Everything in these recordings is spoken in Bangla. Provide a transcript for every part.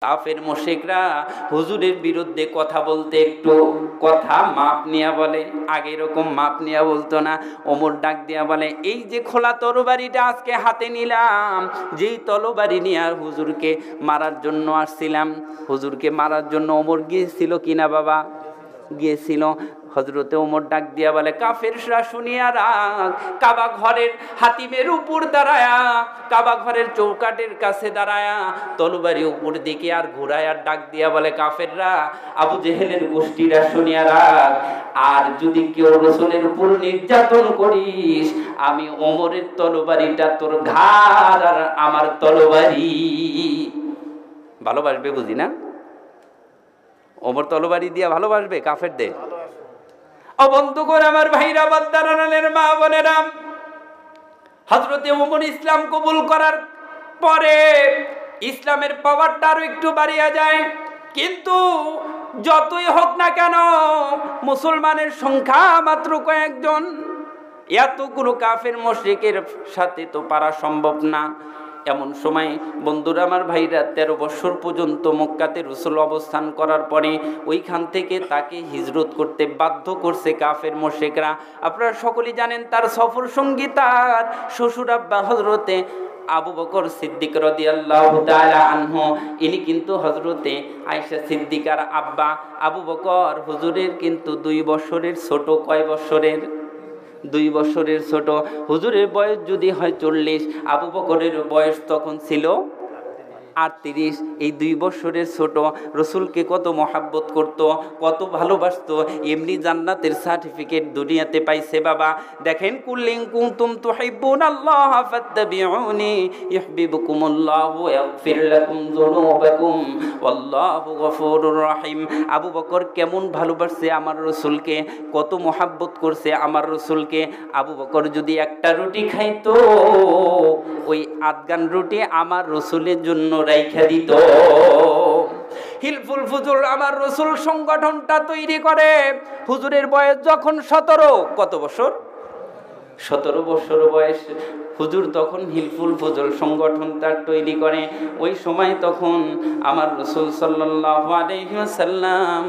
কাফের মুশরিকরা হুজুরের বিরুদ্ধে কথা বলতে একটু কথা মাপ নিয়া বলে, আগে এরকম মাপ নিয়া বলতো না। ওমর ডাক দিয়া বলে, এই যে খোলা তরবারিটা আজকে হাতে নিলাম, যেই তরবারি নিয়ে আর হুজুরকে মারার জন্য আসছিলাম, হুজুরকে মারার জন্য ওমর গিয়েছিল কিনা বাবা? গিয়েছিল। হযরতে ওমর ডাক দিয়া বলে, কাফেররা শুনিয়া রাখ, কাবা ঘরের হাতিমের উপর দাঁড়ায়া, কাবা ঘরের চৌকাটের কাছে দাঁড়ায়া তরবারি উপর দিকে আর ঘুরায় আর ডাক দিয়া বলে, কাফেররা, আবু জেহেলের গোষ্ঠীরা শুনিয়া রাখ, আর যদি কেউ রাসূলের উপর নির্যাতন করিস, আমি ওমরের তরবারিটা তোর ঘাড় আর আমার তরবারি। ভালোবাসবে বুঝি না? ওমর তরবারি দিয়া ভালোবাসবে কাফেরদের? ও বন্ধুগণ, আমার ভাইরা, বাদ্দারানের মা বোনেরা, হযরতে ওমর ইসলাম কবুল করার পরে ইসলামের পাওয়ারটা আরো একটু বাড়িয়া যায়। কিন্তু যতই হোক না কেন, মুসলমানের সংখ্যা মাত্র কয়েকজন, এতগুলো কাফের মুশরিকের সাথে তো পারা সম্ভব না। এমন সময় বন্ধুরা, আমার ভাইরা, 13 বছর পর্যন্ত মক্কাতে রাসূল অবস্থান করার পরে ওইখান থেকে তাকে হিজরত করতে বাধ্য করছে কাফের মুশরিকরা। আপনারা সকলেই জানেন, তার সফর সঙ্গী তার শ্বশুর আব্বা হযরতে আবু বকর সিদ্দিক রাদিয়াল্লাহু তাআলা আনহু। ইনি কিন্তু হযরতে আয়েশা সিদ্দিকার আব্বা। আবু বকর হুজুরের কিন্তু 2 বছরের ছোট। কয় বছরের? 2 বছরের ছোট। হুজুরের বয়স যদি হয় 40, আবু বকরের বয়স তখন ছিল 38। এই 2 বছরের ছোট রাসূলকে কত মহাব্বত করত, কত ভালোবাসতো। এমনি জান্নাতের সার্টিফিকেট দুনিয়াতে পাইছে বাবা। দেখেন, কুল্লিন কুনতুম তুহিব্বুনাল্লাহ ফাত্তাবিউনি ইউহিব্বুকুমুল্লাহু ওয়া ইয়াগফির লাকুম যুনুবাকুম ওয়াল্লাহু গফুরুর রহিম। আবু বকর কেমন ভালোবাসছে আমার রাসূলকে, কত মহাব্বত করছে আমার রাসূলকে। আবু বকর যদি একটা রুটি খাইতো, ওই আধগান রুটি আমার রাসূলের জন্য রাইখা দিত। হিলফুল ফুজুল আমার রাসূল সংগঠনটা তৈরি করে। হুজুরের বয়স যখন 17, কত বছর? 17 বছর বয়স। হুজুর তখন হিলফুল ফুজুল সংগঠনটা তৈরি করে। ওই সময় তখন আমার রাসূল সাল্লাল্লাহু আলাইহি ওয়াসাল্লাম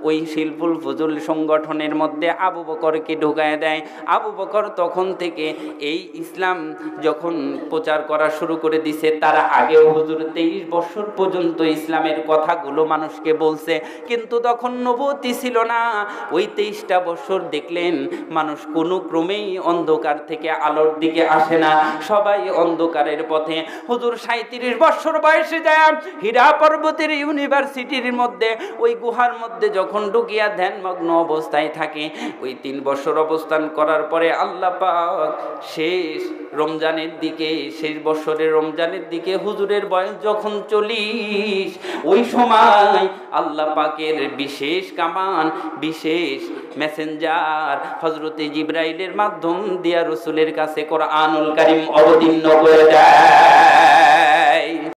ওই হিলফুল ফুজুল সংগঠনের মধ্যে আবু বকরকে ঢুকায় দেয়। আবু বকর তখন থেকে এই ইসলাম যখন প্রচার করা শুরু করে দিছে, তার আগেও হুজুর 23 বছর পর্যন্ত ইসলামের কথাগুলো মানুষকে বলছে, কিন্তু তখন নবুয়তি ছিল না। ওই 23টা বছর দেখলেন মানুষ কোনো ক্রমেই অন্ধকার থেকে আলোর দিকে আসে না, সবাই অন্ধকারের পথে। হুজুর 37 বছর বয়সে যায় হীরা পর্বতের ইউনিভার্সিটির মধ্যে, ওই গুহার মধ্যে যখন ঢুকিয়া ধ্যানমগ্ন অবস্থায় থাকে, ওই 3 বছর অবস্থান করার পরে আল্লাহ পাক শেষ রমজানের দিকে, শেষ বছরের রমজানের দিকে হুজুরের বয়স যখন 40, ওই সময় আল্লাহ পাকের বিশেষ কামান, বিশেষ মেসেঞ্জার হযরতে জিবরাইলের মাধ্যম দিয়া রাসূলের কাছে কোরআনুল কারীম অবতীর্ণ করে দেয়।